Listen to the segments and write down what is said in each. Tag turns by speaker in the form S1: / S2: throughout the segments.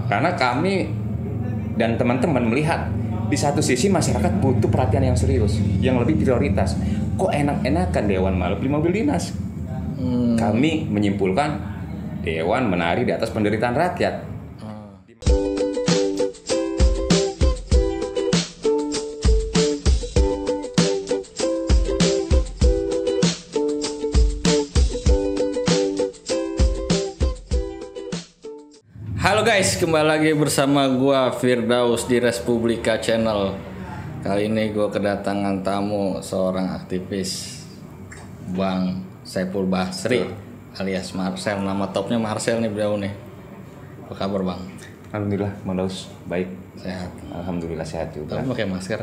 S1: Karena kami dan teman-teman melihat di satu sisi masyarakat butuh perhatian yang serius, yang lebih prioritas. Kok enak-enakan Dewan malah beli mobil dinas? Kami menyimpulkan Dewan menari di atas penderitaan rakyat.
S2: Halo guys, kembali lagi bersama gua Firdaus di Respublika Channel. Kali ini gua kedatangan tamu seorang aktivis, Bang Saiful Basri alias Marcel. Nama topnya Marcel nih beliau nih. Apa kabar Bang?
S1: Alhamdulillah, Mandaus baik.
S2: Sehat.
S1: Alhamdulillah sehat juga.
S2: Kamu pakai masker?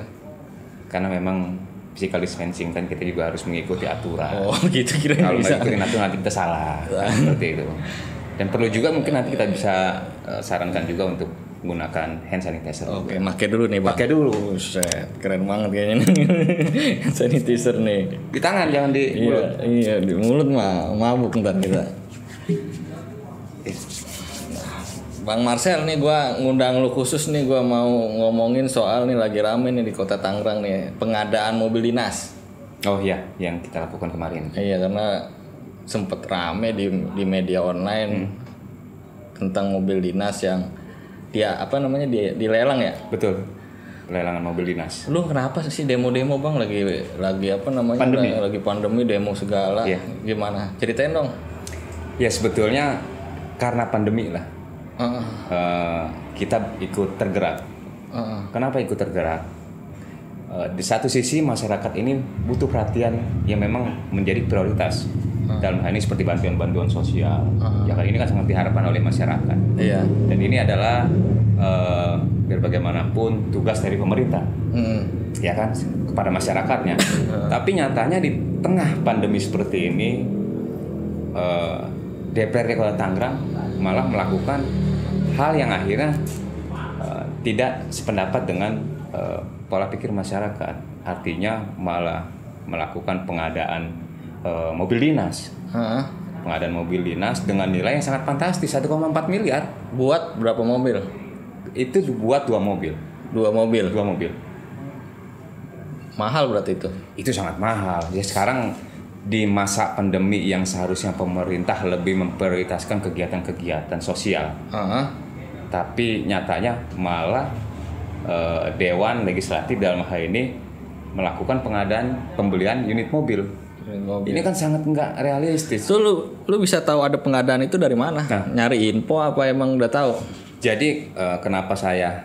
S1: Karena memang physical distancing kan kita juga harus mengikuti aturan.
S2: Oh gitu kira
S1: Kalau
S2: bisa.
S1: nggak ikutin aturan nanti kita salah. Seperti itu. Dan perlu juga mungkin nanti kita bisa sarankan juga untuk menggunakan hand sanitizer.
S2: Oke, pakai dulu nih Bang.
S1: Pakai dulu.
S2: Buset, keren banget kayaknya nih. Sanitizer nih.
S1: Di tangan jangan di mulut.
S2: Iya, di mulut mah mabuk ntar kita. Bang Marcel nih gua ngundang lu khusus nih, gua mau ngomongin soal nih lagi rame nih di Kota Tangerang nih, pengadaan mobil dinas.
S1: Oh iya, yang kita lakukan kemarin.
S2: Iya, karena sempet rame di media online tentang mobil dinas yang dia dilelang ya.
S1: Betul. Pelelangan mobil dinas.
S2: Lu kenapa sih demo-demo Bang, lagi apa namanya,
S1: Pandemi.
S2: lagi pandemi demo segala.
S1: Iya.
S2: Gimana? Ceritain dong.
S1: Ya sebetulnya karena pandemi lah. Kita ikut tergerak. Kenapa ikut tergerak? Di satu sisi masyarakat ini butuh perhatian yang memang menjadi prioritas. Dalam hal ini seperti bantuan-bantuan sosial. Ya kan ini kan sangat diharapkan oleh masyarakat.
S2: Iya.
S1: Dan ini adalah biar bagaimanapun tugas dari pemerintah. Ya kan, kepada masyarakatnya. Tapi nyatanya di tengah pandemi seperti ini DPRD Kota Tangerang malah melakukan hal yang akhirnya tidak sependapat dengan pola pikir masyarakat. Artinya malah melakukan pengadaan mobil dinas. Pengadaan mobil dinas dengan nilai yang sangat fantastis, 1,4 miliar.
S2: Buat berapa mobil?
S1: Itu dibuat 2 mobil.
S2: 2 mobil.
S1: 2 mobil.
S2: Mahal berarti itu.
S1: Itu sangat mahal. Ya sekarang di masa pandemi yang seharusnya pemerintah lebih memprioritaskan kegiatan-kegiatan sosial. Tapi nyatanya malah Dewan Legislatif dalam hal ini melakukan pengadaan pembelian unit mobil. Ini kan sangat nggak realistis.
S2: Itu lu bisa tahu ada pengadaan itu dari mana?
S1: Nah.
S2: Nyari info apa emang udah tahu?
S1: Jadi kenapa saya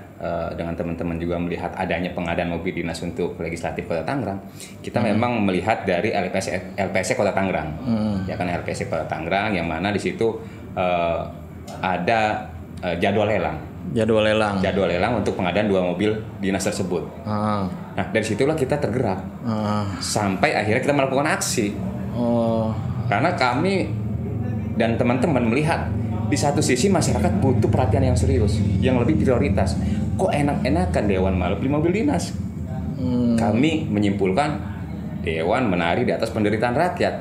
S1: dengan teman-teman juga melihat adanya pengadaan mobil dinas untuk Legislatif Kota Tangerang, kita memang melihat dari LPSC Kota Tangerang, ya kan, LPSC Kota Tangerang yang mana di situ ada jadwal lelang. Jadwal lelang untuk pengadaan 2 mobil dinas tersebut. Nah dari situlah kita tergerak sampai akhirnya kita melakukan aksi. Karena kami dan teman-teman melihat di satu sisi masyarakat butuh perhatian yang serius, yang lebih prioritas. Kok enak-enakan Dewan malah beli mobil dinas? Kami menyimpulkan Dewan menari di atas penderitaan rakyat.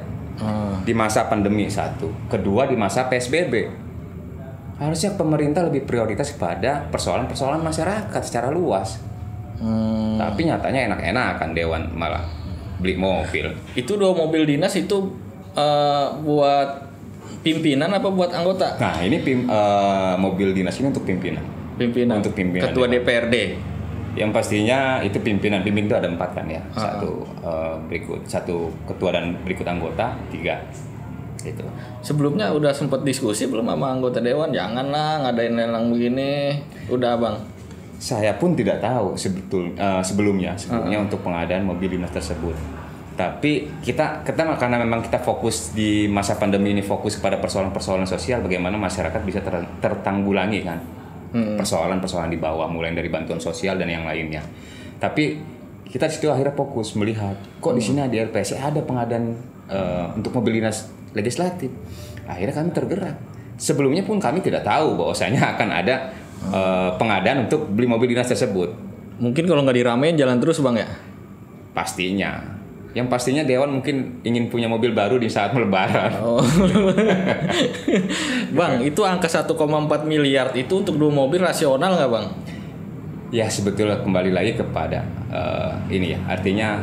S1: Di masa pandemi satu, kedua di masa PSBB. Harusnya pemerintah lebih prioritas kepada persoalan-persoalan masyarakat secara luas. Tapi nyatanya enak-enakan Dewan malah beli mobil.
S2: Itu 2 mobil dinas itu buat pimpinan apa buat anggota?
S1: Nah ini mobil dinas ini untuk pimpinan. Untuk pimpinan
S2: Ketua
S1: Dewan.
S2: DPRD.
S1: Yang pastinya itu pimpinan itu ada 4 kan ya. Satu ketua dan berikut anggota 3. Itu.
S2: Sebelumnya udah sempat diskusi belum sama anggota dewan? Janganlah ngadain lelang begini. Udah Bang.
S1: Saya pun tidak tahu sebelumnya untuk pengadaan mobil dinas tersebut. Tapi kita karena memang kita fokus di masa pandemi ini, fokus kepada persoalan-persoalan sosial, bagaimana masyarakat bisa tertanggulangi kan persoalan-persoalan di bawah, mulai dari bantuan sosial dan yang lainnya. Tapi kita di situ akhirnya fokus melihat kok di sini di LPSC ada pengadaan untuk mobil dinas legislatif. Akhirnya kami tergerak. Sebelumnya pun kami tidak tahu bahwasanya akan ada pengadaan untuk beli mobil dinas tersebut.
S2: Mungkin kalau nggak diramein jalan terus Bang ya?
S1: Pastinya. Yang pastinya Dewan mungkin ingin punya mobil baru di saat Lebaran.
S2: Oh. Bang, itu angka 1,4 miliar itu untuk 2 mobil rasional nggak Bang?
S1: Ya sebetulnya kembali lagi kepada ini ya, artinya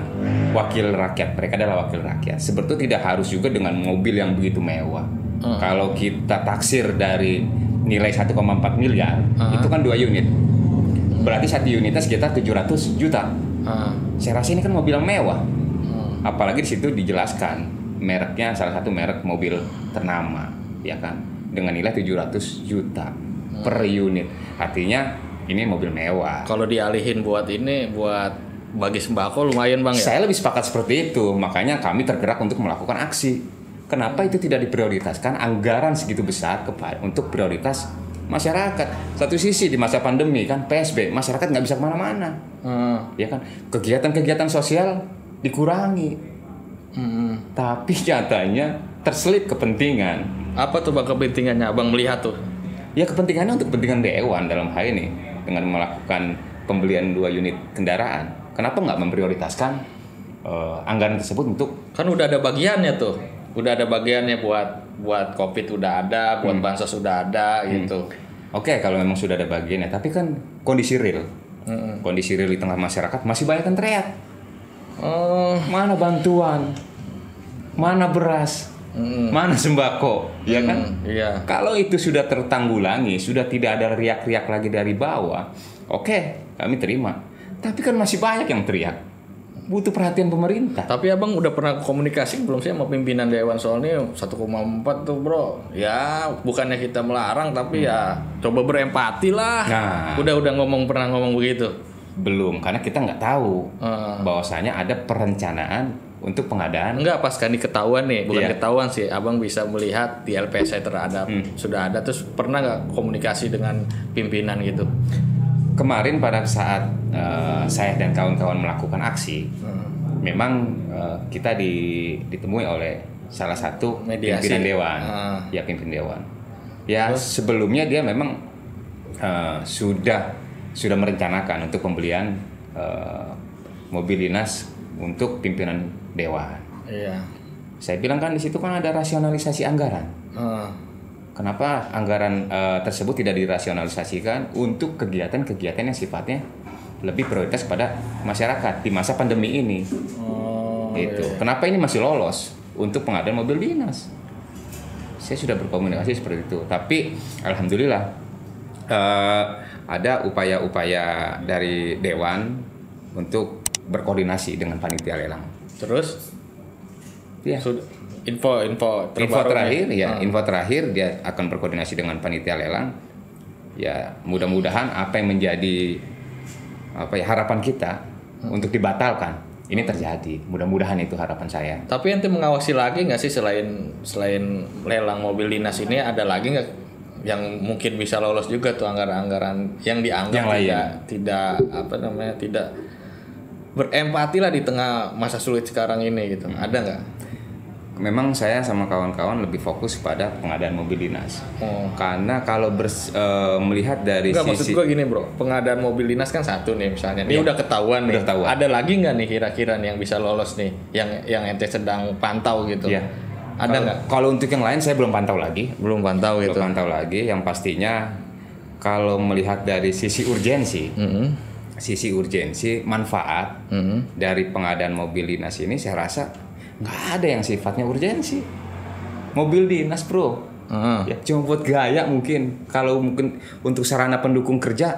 S1: wakil rakyat, mereka adalah wakil rakyat. Sebetulnya tidak harus juga dengan mobil yang begitu mewah. Kalau kita taksir dari nilai 1,4 miliar, itu kan 2 unit. Berarti 1 unitnya sekitar 700 juta. Saya rasa ini kan mobil yang mewah. Apalagi di situ dijelaskan mereknya, salah satu merek mobil ternama, ya kan, dengan nilai 700 juta per unit. Artinya ini mobil mewah.
S2: Kalau dialihin buat bagi sembako lumayan Bang ya.
S1: Saya lebih sepakat seperti itu, makanya kami tergerak untuk melakukan aksi. Kenapa itu tidak diprioritaskan anggaran segitu besar untuk prioritas masyarakat? Satu sisi di masa pandemi kan PSBB, masyarakat nggak bisa kemana-mana, ya kan, kegiatan-kegiatan sosial dikurangi, tapi nyatanya terselip kepentingan.
S2: Apa tuh Bang kepentingannya Abang melihat tuh?
S1: Ya kepentingannya untuk kepentingan Dewan dalam hal ini dengan melakukan pembelian 2 unit kendaraan. Kenapa nggak memprioritaskan anggaran tersebut untuk?
S2: Kan udah ada bagiannya tuh, udah ada bagiannya buat COVID udah ada, buat bansos udah ada gitu.
S1: Oke, kalau memang sudah ada bagiannya, tapi kan kondisi real di tengah masyarakat masih banyak yang teriak. Mana bantuan, mana beras, mana sembako, ya kan?
S2: Iya.
S1: Kalau itu sudah tertanggulangi, sudah tidak ada riak-riak lagi dari bawah, oke, kami terima. Tapi kan masih banyak yang teriak, butuh perhatian pemerintah.
S2: Tapi Abang udah pernah komunikasi belum sih sama pimpinan Dewan soal ini 1,4 tuh bro? Ya bukannya kita melarang, tapi ya coba berempati lah.
S1: Nah,
S2: udah pernah ngomong begitu?
S1: Belum, karena kita nggak tahu bahwasanya ada perencanaan untuk pengadaan.
S2: Enggak, pas kan diketahuan nih, bukan ketahuan sih, Abang bisa melihat di LPSI terhadap sudah ada, terus pernah nggak komunikasi dengan pimpinan gitu?
S1: Kemarin pada saat saya dan kawan-kawan melakukan aksi, memang kita ditemui oleh salah satu
S2: mediasi.
S1: Pimpinan Dewan, pimpinan Dewan. Ya sebelumnya dia memang sudah merencanakan untuk pembelian mobil dinas untuk pimpinan Dewan.
S2: Iya.
S1: Saya bilang kan di situ kan ada rasionalisasi anggaran. Kenapa anggaran tersebut tidak dirasionalisasikan untuk kegiatan-kegiatan yang sifatnya lebih prioritas kepada masyarakat di masa pandemi ini? Gitu. Iya. Kenapa ini masih lolos untuk pengadaan mobil dinas? Saya sudah berkomunikasi seperti itu. Tapi alhamdulillah ada upaya-upaya dari Dewan untuk berkoordinasi dengan panitia lelang.
S2: Terus?
S1: Ya.
S2: Info
S1: terakhir dia akan berkoordinasi dengan panitia lelang. Ya, mudah-mudahan apa yang menjadi harapan kita untuk dibatalkan ini terjadi. Mudah-mudahan itu harapan saya.
S2: Tapi ente mengawasi lagi nggak sih selain lelang mobil dinas ini, ada lagi nggak yang mungkin bisa lolos juga tuh anggaran-anggaran yang dianggap tidak berempati lah di tengah masa sulit sekarang ini gitu? Ada nggak?
S1: Memang saya sama kawan-kawan lebih fokus pada pengadaan mobil dinas. Karena kalau melihat dari
S2: maksud gue gini bro, pengadaan mobil dinas kan satu nih misalnya, ini udah ketahuan nih. Ada lagi nggak nih kira-kira yang bisa lolos nih, yang ente sedang pantau gitu? Iya. Ada nggak?
S1: Kalau untuk yang lain saya belum pantau lagi.
S2: Belum pantau gitu.
S1: Belum pantau lagi. Yang pastinya kalau melihat dari sisi urgensi, manfaat dari pengadaan mobil dinas ini, saya rasa nggak ada yang sifatnya urgensi. Mobil dinas bro, ya cuma buat gaya mungkin. Kalau mungkin untuk sarana pendukung kerja,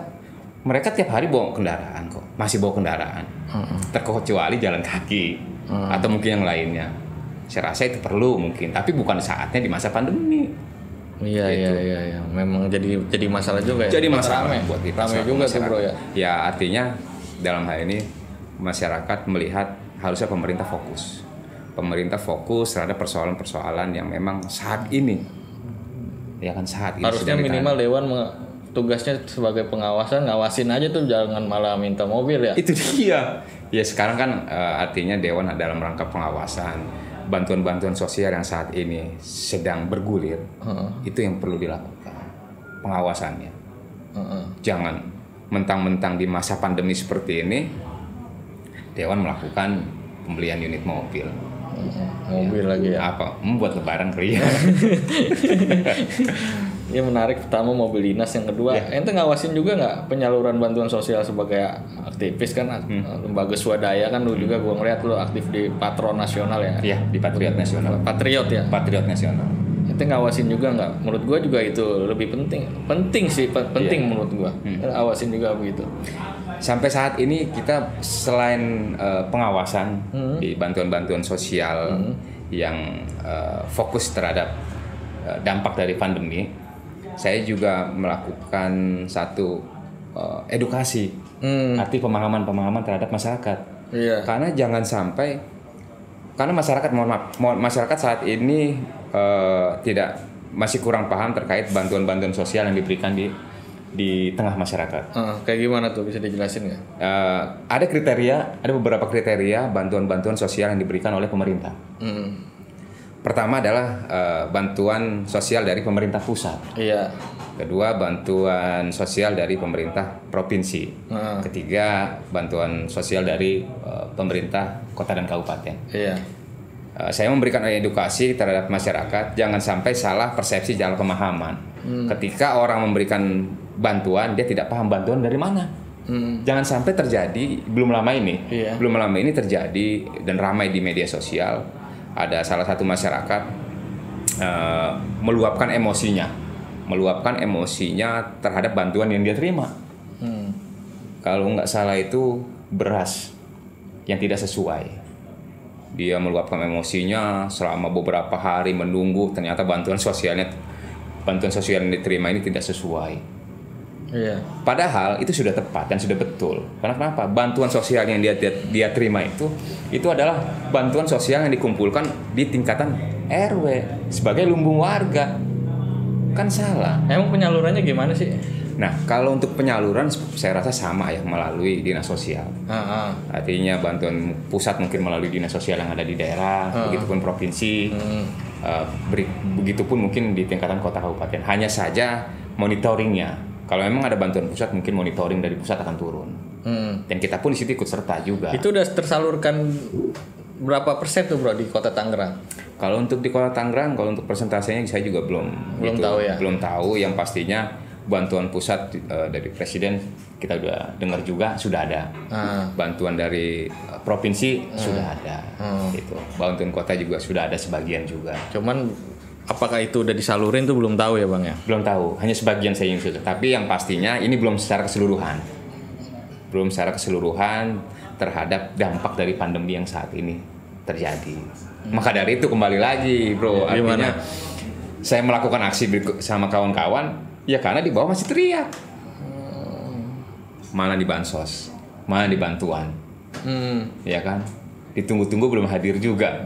S1: mereka tiap hari bawa kendaraan kok, masih bawa kendaraan. Terkecuali jalan kaki atau mungkin yang lainnya. Saya rasa itu perlu mungkin, tapi bukan saatnya di masa pandemi.
S2: Iya, gitu. Iya. Memang jadi masalah juga ya.
S1: Jadi masalah buat kita.
S2: Ramai juga tuh bro ya.
S1: Ya artinya dalam hal ini masyarakat melihat harusnya pemerintah fokus. Pemerintah fokus terhadap persoalan-persoalan yang memang saat ini, ya kan saat ini.
S2: Harusnya minimal Dewan tugasnya sebagai pengawasan, ngawasin aja tuh, jangan malah minta mobil ya.
S1: Itu dia. Ya sekarang kan artinya Dewan dalam rangka pengawasan. Bantuan-bantuan sosial yang saat ini sedang bergulir, itu yang perlu dilakukan pengawasannya. Jangan mentang-mentang di masa pandemi seperti ini Dewan melakukan pembelian unit mobil.
S2: Mobil lagi ya?
S1: Apa? Buat lebaran kali ya.
S2: Ya menarik, pertama mobil dinas, yang kedua ente ngawasin juga nggak penyaluran bantuan sosial sebagai aktivis kan, lembaga swadaya kan, lu juga gua ngeliat lu aktif di Patron Nasional ya?
S1: Iya, di Patriot Nasional.
S2: Patriot ya?
S1: Patriot Nasional.
S2: Ente ngawasin juga nggak? Menurut gua juga itu lebih penting sih, menurut gua. Awasin juga begitu.
S1: Sampai saat ini kita selain pengawasan di bantuan-bantuan sosial yang fokus terhadap dampak dari pandemi, saya juga melakukan satu edukasi, arti pemahaman terhadap masyarakat.
S2: Iya.
S1: Karena jangan sampai, karena masyarakat saat ini masih kurang paham terkait bantuan-bantuan sosial yang diberikan di tengah masyarakat.
S2: Kayak gimana tuh, bisa dijelasin nggak?
S1: Ada beberapa kriteria bantuan-bantuan sosial yang diberikan oleh pemerintah. Pertama adalah bantuan sosial dari pemerintah pusat.
S2: Iya.
S1: Kedua, bantuan sosial dari pemerintah provinsi. Ketiga, bantuan sosial dari pemerintah kota dan kabupaten.
S2: Iya.
S1: Saya memberikan edukasi terhadap masyarakat, jangan sampai salah persepsi, salah pemahaman. Ketika orang memberikan bantuan, dia tidak paham bantuan dari mana. Jangan sampai terjadi, belum lama ini terjadi dan ramai di media sosial. Ada salah satu masyarakat meluapkan emosinya terhadap bantuan yang dia terima. Kalau nggak salah itu beras yang tidak sesuai. Dia meluapkan emosinya selama beberapa hari menunggu, ternyata bantuan sosial yang diterima ini tidak sesuai.
S2: Iya.
S1: Padahal itu sudah tepat dan sudah betul. Karena kenapa? Bantuan sosial yang dia terima itu adalah bantuan sosial yang dikumpulkan di tingkatan RW sebagai lumbung warga. Kan salah.
S2: Emang penyalurannya gimana sih?
S1: Nah, kalau untuk penyaluran saya rasa sama ya, melalui dinas sosial. Artinya bantuan pusat mungkin melalui dinas sosial yang ada di daerah, begitupun provinsi, begitupun mungkin di tingkatan kota kabupaten. Hanya saja monitoringnya. Kalau memang ada bantuan pusat, mungkin monitoring dari pusat akan turun. Dan kita pun di situ ikut serta juga.
S2: Itu udah tersalurkan berapa persen tuh bro di kota Tangerang?
S1: Kalau untuk di kota Tangerang, kalau untuk persentasenya saya juga belum
S2: tahu ya.
S1: Belum tahu. Yang pastinya bantuan pusat dari presiden kita udah dengar juga sudah ada. Bantuan dari provinsi sudah ada. Gitu. Bantuan kota juga sudah ada sebagian juga.
S2: Cuman apakah itu udah disalurin tuh belum tahu ya bang ya?
S1: Belum tahu, hanya sebagian saya yang sudah. Tapi yang pastinya ini belum secara keseluruhan. Belum secara keseluruhan terhadap dampak dari pandemi yang saat ini terjadi. Maka dari itu kembali lagi bro, artinya saya melakukan aksi sama kawan-kawan ya karena di bawah masih teriak. Mana di bansos, mana di bantuan. Ya kan? Ditunggu-tunggu belum hadir juga.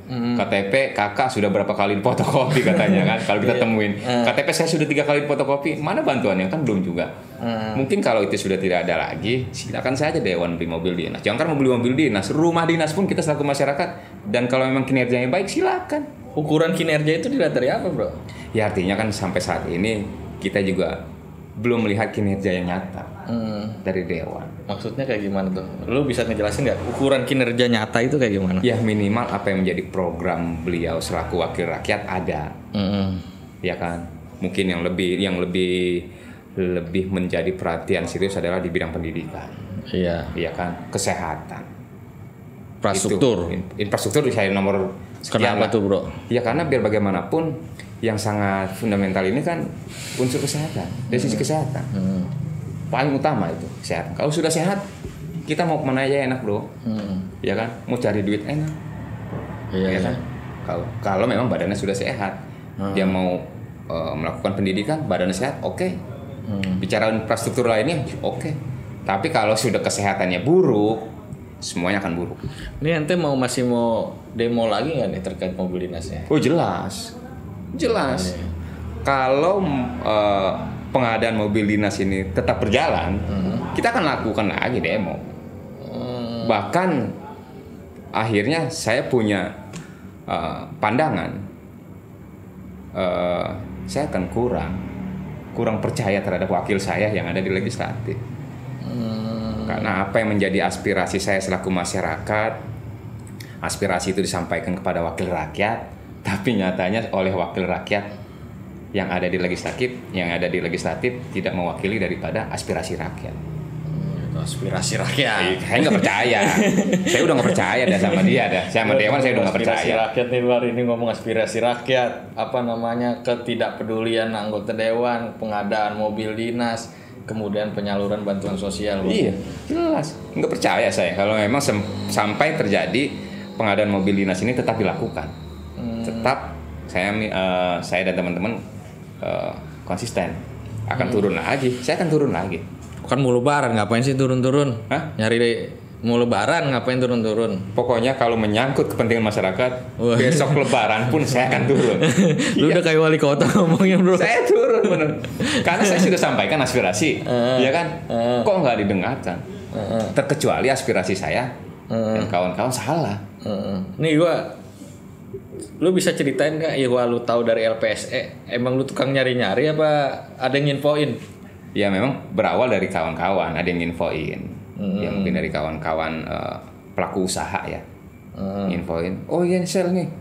S1: KTP kakak sudah berapa kali fotokopi katanya kan, kalau kita temuin KTP saya sudah 3 kali fotokopi, mana bantuannya kan belum juga. Mungkin kalau itu sudah tidak ada lagi, silakan saja Dewan beli mobil dinas. Jangan kan membeli mobil dinas, rumah dinas pun kita selaku masyarakat, dan kalau memang kinerjanya baik silakan.
S2: Ukuran kinerja itu dilihat dari apa bro?
S1: Ya artinya kan sampai saat ini kita juga belum melihat kinerja yang nyata dari Dewan.
S2: Maksudnya kayak gimana tuh? Lu bisa ngejelasin nggak ukuran kinerja nyata itu kayak gimana?
S1: Ya minimal apa yang menjadi program beliau selaku wakil rakyat ada. Ya kan? Mungkin yang lebih menjadi perhatian serius adalah di bidang pendidikan.
S2: Iya.
S1: Iya kan? Kesehatan.
S2: Infrastruktur
S1: saya nomor sekian.
S2: Kenapa tuh bro?
S1: Ya karena biar bagaimanapun yang sangat fundamental ini kan unsur kesehatan, dari sisi kesehatan. Paling utama itu kesehatan. Kalau sudah sehat, kita mau kemana aja enak bro. Ya kan? Mau cari duit enak.
S2: Iya
S1: kan? Kalau memang badannya sudah sehat, dia mau melakukan pendidikan, badannya sehat, oke. Bicara infrastruktur lainnya, oke. Tapi kalau sudah kesehatannya buruk, semuanya akan buruk.
S2: Ini ente masih mau demo lagi nggak nih terkait mobil dinasnya?
S1: Oh jelas. Kalau pengadaan mobil dinas ini tetap berjalan, kita akan lakukan lagi demo. Bahkan akhirnya saya punya pandangan, saya akan kurang percaya terhadap wakil saya yang ada di legislatif. Karena apa yang menjadi aspirasi saya selaku masyarakat, aspirasi itu disampaikan kepada wakil rakyat, tapi nyatanya oleh wakil rakyat yang ada di legislatif tidak mewakili daripada aspirasi rakyat.
S2: Aspirasi rakyat.
S1: Saya nggak percaya. Saya udah nggak percaya sama dia sama Dewan saya udah nggak percaya.
S2: Aspirasi rakyat nih, luar ini ngomong aspirasi rakyat, ketidakpedulian anggota Dewan, pengadaan mobil dinas, kemudian penyaluran bantuan sosial.
S1: Iya, jelas. Nggak percaya saya kalau memang sampai terjadi pengadaan mobil dinas ini tetap dilakukan. Tetap saya dan teman-teman konsisten akan turun lagi. Saya akan turun lagi.
S2: Kan mau lebaran ngapain sih turun-turun? Hah? Mau lebaran ngapain turun-turun?
S1: Pokoknya kalau menyangkut kepentingan masyarakat, besok lebaran pun saya akan turun.
S2: Lu udah kayak wali kota ngomongnya, bro.
S1: Saya turun bener. Karena saya sudah sampaikan aspirasi, ya kan? Kok nggak didengarkan? Terkecuali aspirasi saya dan kawan-kawan salah.
S2: Nih lu bisa ceritain nggak Ihwa lu tahu dari LPSE? Emang lu tukang nyari-nyari apa ada yang nginfoin?
S1: Ya memang berawal dari kawan-kawan, ada yang nginfoin. Ya mungkin dari kawan-kawan pelaku usaha ya. Nginfoin, oh iya Sel nih,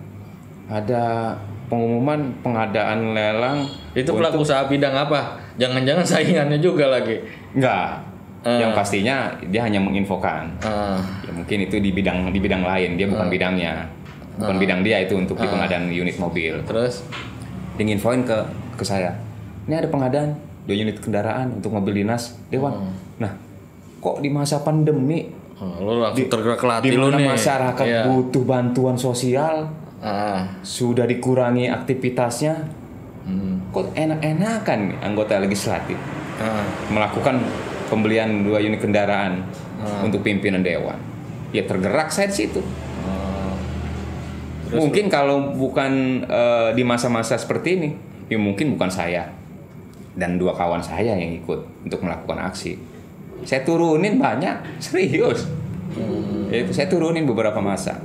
S1: ada pengumuman pengadaan lelang.
S2: Itu pelaku usaha bidang apa? Jangan-jangan saingannya juga lagi?
S1: Enggak. Yang pastinya dia hanya menginfokan. Ya mungkin itu di bidang lain, dia bukan bidangnya. Bukan bidang dia itu untuk di pengadaan unit mobil.
S2: Terus
S1: dia nginfoin ke saya. Ini ada pengadaan 2 unit kendaraan untuk mobil dinas Dewan. Nah, kok di masa pandemi
S2: lu langsung tergerak hati lu
S1: nih. Masyarakat butuh bantuan sosial, sudah dikurangi aktivitasnya. Kok enak-enakan nih anggota legislatif melakukan pembelian 2 unit kendaraan untuk pimpinan Dewan. Ya tergerak saya di situ. Mungkin kalau bukan di masa-masa seperti ini, ya mungkin bukan saya dan 2 kawan saya yang ikut untuk melakukan aksi. Saya turunin banyak, serius. Itu saya turunin beberapa masa.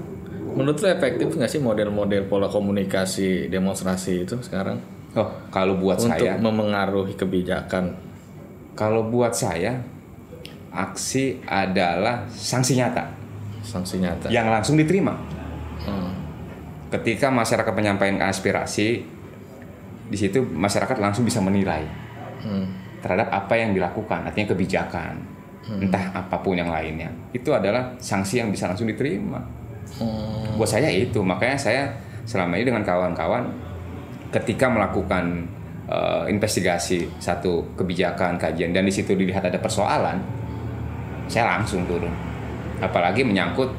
S2: Menurut lo efektif nggak sih model-model pola komunikasi demonstrasi itu sekarang?
S1: Oh, kalau buat
S2: untuk
S1: saya
S2: memengaruhi kebijakan.
S1: Kalau buat saya, aksi adalah sanksi nyata.
S2: Sanksi nyata.
S1: Yang langsung diterima. Ketika masyarakat menyampaikan aspirasi, di situ masyarakat langsung bisa menilai terhadap apa yang dilakukan, artinya kebijakan, entah apapun yang lainnya. Itu adalah sanksi yang bisa langsung diterima. Buat saya itu, makanya saya selama ini dengan kawan-kawan ketika melakukan investigasi satu kebijakan, kajian, dan di situ dilihat ada persoalan, saya langsung turun. Apalagi menyangkut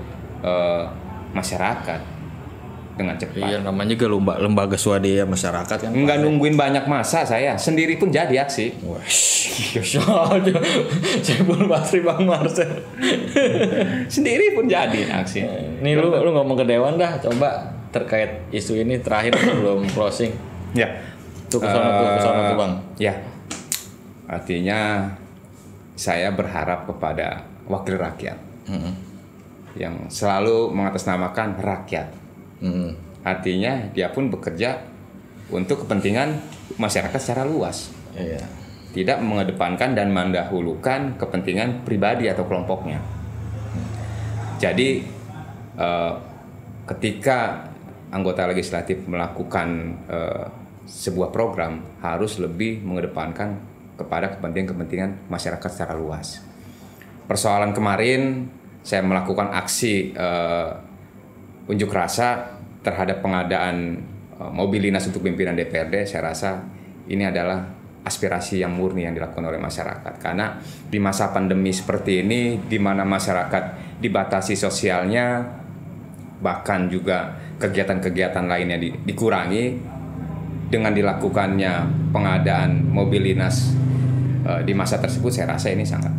S1: masyarakat. Dengan cepat.
S2: Iya, namanya juga lembaga swadaya masyarakat kan.
S1: Enggak nungguin banyak masa, saya sendiri pun jadi aksi.
S2: Wah, Cebul Basri Bang Marcel.
S1: Sendiri pun jadi aksi.
S2: Nih lu ngomong ke Dewan dah, coba terkait isu ini terakhir belum closing.
S1: Ya.
S2: Tuh ke sana tuh Bang.
S1: Ya. Artinya saya berharap kepada wakil rakyat yang selalu mengatasnamakan rakyat. Artinya dia pun bekerja untuk kepentingan masyarakat secara luas.
S2: Iya.
S1: Tidak mengedepankan dan mendahulukan kepentingan pribadi atau kelompoknya. Jadi ketika anggota legislatif melakukan sebuah program harus lebih mengedepankan kepada kepentingan masyarakat secara luas. Persoalan kemarin saya melakukan aksi unjuk rasa terhadap pengadaan mobil dinas untuk pimpinan DPRD. Saya rasa ini adalah aspirasi yang murni yang dilakukan oleh masyarakat. Karena di masa pandemi seperti ini, di mana masyarakat dibatasi sosialnya, bahkan juga kegiatan-kegiatan lainnya dikurangi, dengan dilakukannya pengadaan mobil dinas di masa tersebut, saya rasa ini sangat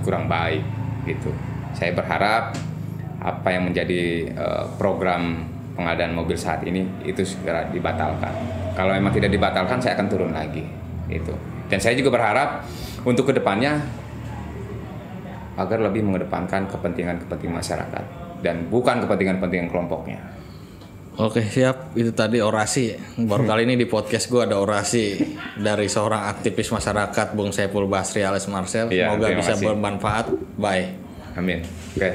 S1: kurang baik gitu. Saya berharap apa yang menjadi program pengadaan mobil saat ini itu segera dibatalkan. Kalau memang tidak dibatalkan, saya akan turun lagi. Itu. Dan saya juga berharap untuk kedepannya agar lebih mengedepankan kepentingan masyarakat dan bukan kepentingan kelompoknya.
S2: Oke siap, itu tadi orasi. Baru kali ini di podcast gue ada orasi dari seorang aktivis masyarakat Bung Saiful Basri alias Marcel. Semoga bisa bermanfaat. Bye.
S1: Amin. Oke.